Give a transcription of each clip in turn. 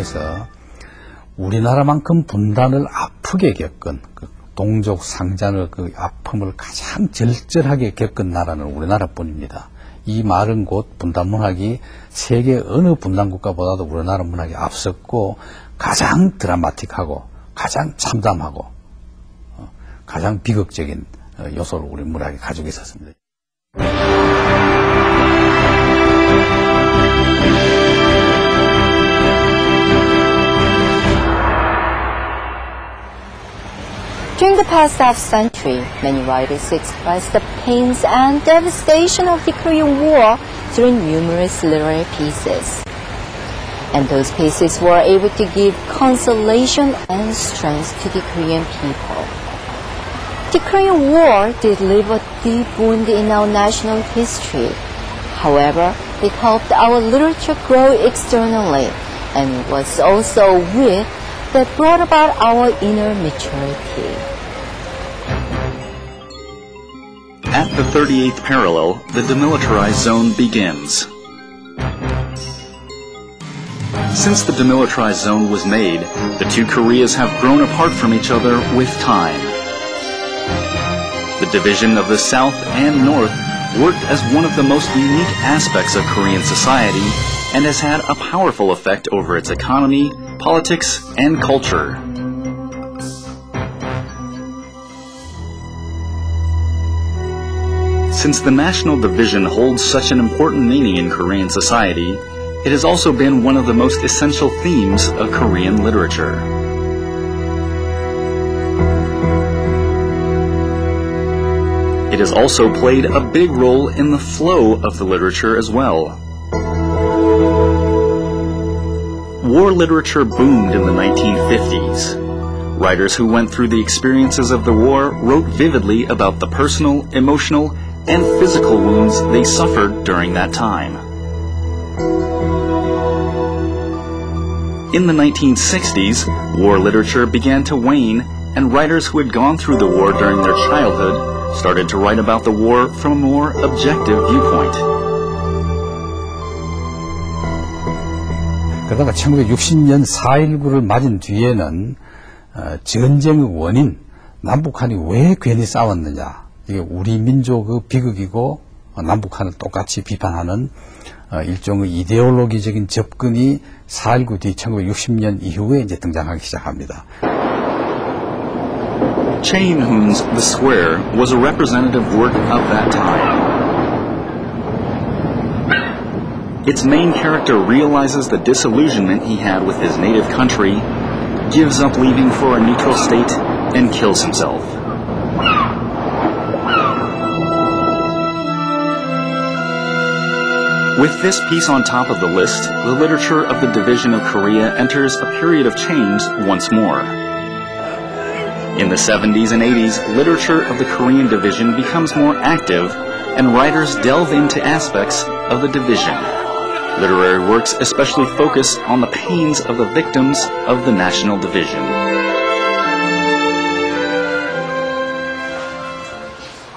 중에서 우리나라만큼 분단을 아프게 겪은 그 동족 상잔의 그 아픔을 가장 절절하게 겪은 나라는 우리나라뿐입니다. 이 말은 곧 분단 문학이 세계 어느 분단 국가보다도 우리나라 문학이 앞섰고 가장 드라마틱하고 가장 참담하고 가장 비극적인 요소를 우리 문학이 가지고 있었습니다. During the past half-century, many writers expressed the pains and devastation of the Korean War through numerous literary pieces. And those pieces were able to give consolation and strength to the Korean people. The Korean War did leave a deep wound in our national history. However, it helped our literature grow externally and was also a wit that brought about our inner maturity. At the 38th parallel, the demilitarized zone begins. Since the demilitarized zone was made, the two Koreas have grown apart from each other with time. The division of the South and North worked as one of the most unique aspects of Korean society and has had a powerful effect over its economy, politics, and culture. Since the national division holds such an important meaning in Korean society, it has also been one of the most essential themes of Korean literature. It has also played a big role in the flow of the literature as well. War literature boomed in the 1950s. Writers who went through the experiences of the war wrote vividly about the personal, emotional, and physical wounds they suffered during that time. In the 1960s, war literature began to wane, and writers who had gone through the war during their childhood started to write about the war from a more objective viewpoint. 그러다가 1960년 4.19를 맞은 뒤에는 전쟁의 원인, 남북한이 왜 괜히 싸웠느냐, 이게 우리 민족의 비극이고 남북한을 똑같이 비판하는 일종의 이데올로기적인 접근이 4.19 뒤 1960년 이후에 이제 등장하기 시작합니다. Chae In-hoon's The Square was a representative work of that time. Its main character realizes the disillusionment he had with his native country, gives up leaving for a neutral state, and kills himself. With this piece on top of the list, the literature of the division of Korea enters a period of change once more. In the 70s and 80s, literature of the Korean division becomes more active, and writers delve into aspects of the division. Literary works especially focus on the pains of the victims of the national division.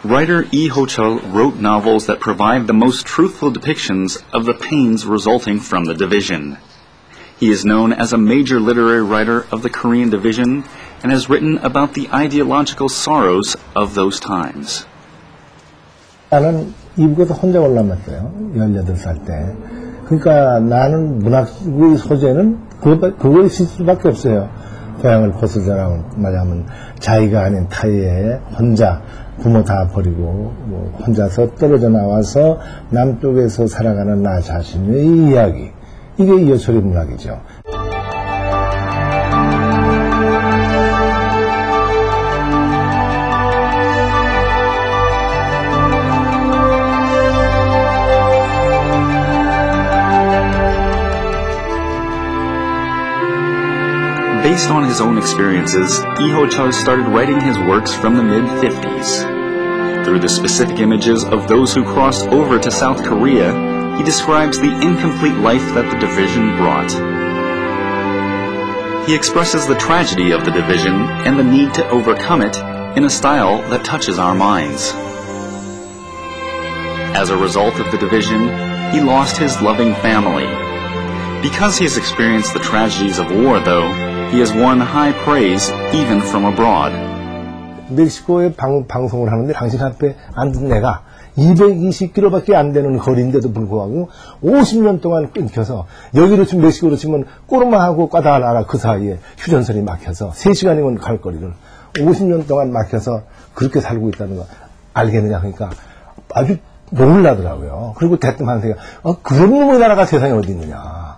Writer Ho-cheol wrote novels that provide the most truthful depictions of the pains resulting from the division. He is known as a major literary writer of the Korean division and has written about the ideological sorrows of those times. 나는 이북에서 혼자 올라왔어요. 18살 때. 그러니까 나는 문학의 소재는 그걸 있을 수밖에 없어요. 고향을 벗어나자면 자기가 아닌 타의에 혼자 부모 다 버리고 혼자서 떨어져 나와서 남쪽에서 살아가는 나 자신의 이야기. 이게 이호철의 문학이죠. Based on his own experiences, Ho-cheol started writing his works from the mid-50s. Through the specific images of those who crossed over to South Korea, he describes the incomplete life that the division brought. He expresses the tragedy of the division and the need to overcome it in a style that touches our minds. As a result of the division, he lost his loving family. Because he has experienced the tragedies of war, though, he has won high praise even from abroad. 멕시코에 방송을 하는데 당신 앞에 앉은 내가 220km밖에 안 되는 거리인데도 불구하고 50년 동안 끊겨서 여기로 치면 멕시코로 치면 꼬르마하고 과다라라 그 사이에 휴전선이 막혀서 3시간이면 갈 거리를 50년 동안 막혀서 그렇게 살고 있다는 거 알겠느냐 하니까 아주 놀라더라고요. 그리고 대통령한테 그런 놈의 나라가 세상에 어디 있느냐.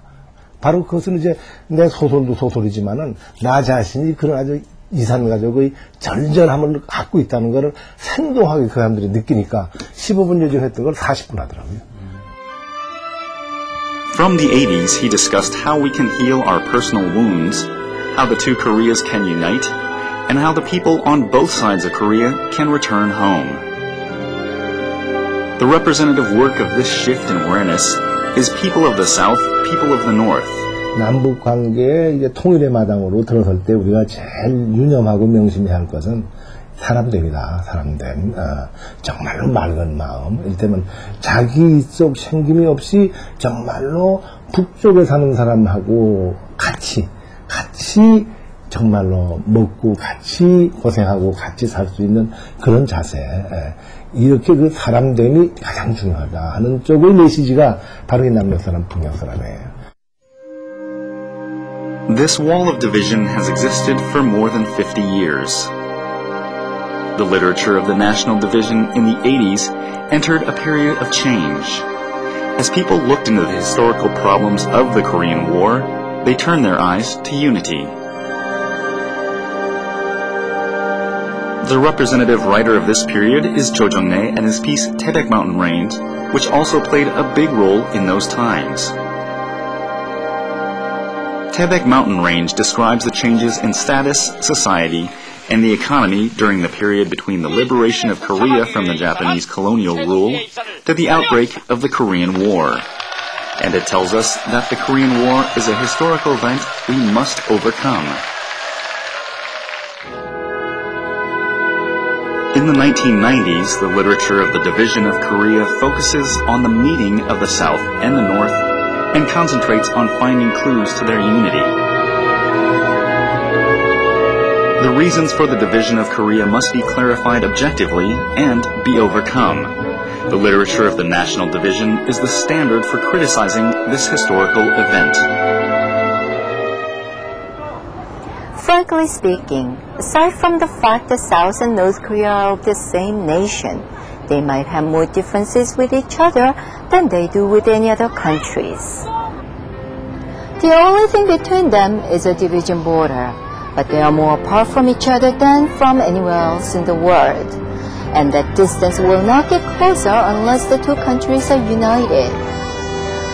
바로 그것은 이제 내 소설도 소설이지만은 나 자신이 그런 아주 이산가족의 절절함을 갖고 있다는 것을 생동하게 그 사람들이 느끼니까 15분 요정했던 걸 40분 하더라고요. From the 80s, he discussed how we can heal our personal wounds, how the two Koreas can unite, and how the people on both sides of Korea can return home. The representative work of this shift in awareness is people of the South, people of the North. 남북 관계의 이제 통일의 마당으로 들어설 때 우리가 제일 유념하고 명심해야 할 것은 사람됨이다. 사람됨. 정말로 맑은 마음. 이를테면 자기 속 생김이 없이 정말로 북쪽에 사는 사람하고 같이 정말로 먹고 같이 고생하고 같이 살 수 있는 그런 자세. 이렇게 그 사람됨이 가장 중요하다 하는 쪽의 메시지가 바로 이 남녘사람, 북녘사람이에요. This wall of division has existed for more than 50 years. The literature of the national division in the 80s entered a period of change. As people looked into the historical problems of the Korean War, they turned their eyes to unity. The representative writer of this period is Jo Jung-nae and his piece Taebaek Mountain Range, which also played a big role in those times. Taebaek Mountain Range describes the changes in status, society, and the economy during the period between the liberation of Korea from the Japanese colonial rule to the outbreak of the Korean War. And it tells us that the Korean War is a historical event we must overcome. In the 1990s, the literature of the division of Korea focuses on the meeting of the South and the North and concentrates on finding clues to their unity. The reasons for the division of Korea must be clarified objectively and be overcome. The literature of the national division is the standard for criticizing this historical event. Frankly speaking, aside from the fact that South and North Korea are of the same nation, they might have more differences with each other than they do with any other countries. The only thing between them is a division border, but they are more apart from each other than from anywhere else in the world. And that distance will not get closer unless the two countries are united.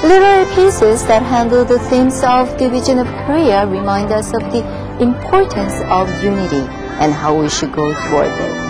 Literary pieces that handle the themes of division of Korea remind us of the importance of unity and how we should go toward it.